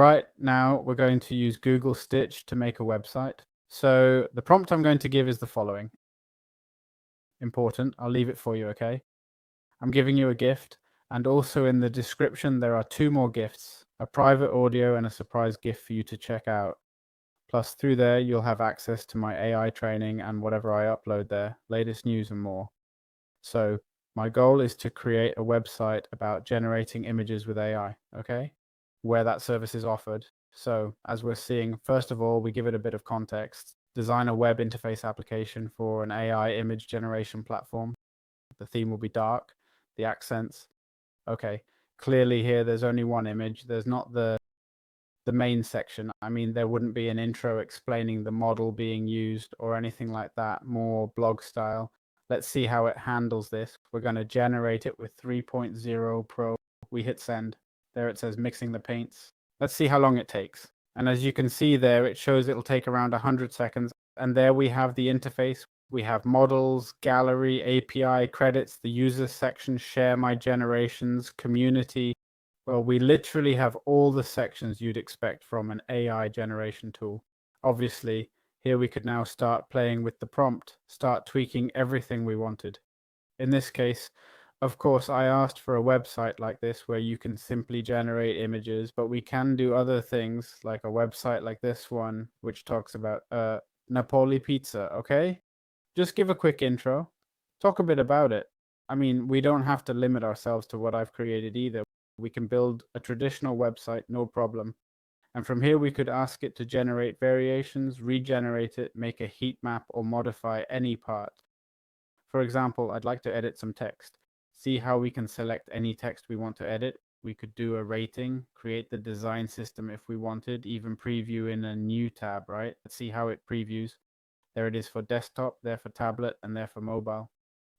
right, now we're going to use Google Stitch to make a website. So the prompt I'm going to give is the following. Important, I'll leave it for you, okay? I'm giving you a gift, and also in the description there are 2 more gifts, a private audio and a surprise gift for you to check out. Plus through there you'll have access to my AI training and whatever I upload there, latest news and more. So my goal is to create a website about generating images with AI, okay? Where that service is offered. So as we're seeing, first of all, we give it a bit of context. Design a web interface application for an AI image generation platform. The theme will be dark, the accents. Okay, clearly here there's only one image. There's not the main section. I mean, there wouldn't be an intro explaining the model being used or anything like that, more blog style. Let's see how it handles this. We're going to generate it with 3.0 Pro. We hit send. There it says mixing the paints. Let's see how long it takes. And as you can see there, it shows it'll take around 100 seconds. And there we have the interface. We have models, gallery, API, credits, the user section, share my generations, community. Well, we literally have all the sections you'd expect from an AI generation tool. Obviously, here we could now start playing with the prompt, start tweaking everything we wanted. In this case, of course, I asked for a website like this where you can simply generate images, but we can do other things like a website like this one, which talks about Napoli pizza, okay? Just give a quick intro, talk a bit about it. I mean, we don't have to limit ourselves to what I've created either. We can build a traditional website, no problem. And from here, we could ask it to generate variations, regenerate it, make a heat map, or modify any part. For example, I'd like to edit some text. See how we can select any text we want to edit. We could do a rating, create the design system if we wanted, even preview in a new tab, right? Let's see how it previews. There it is for desktop, there for tablet, and there for mobile.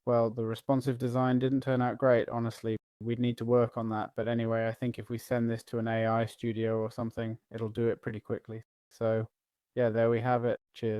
Well, the responsive design didn't turn out great, honestly. We'd need to work on that. But anyway, I think if we send this to an AI studio or something, it'll do it pretty quickly. So yeah, there we have it. Cheers.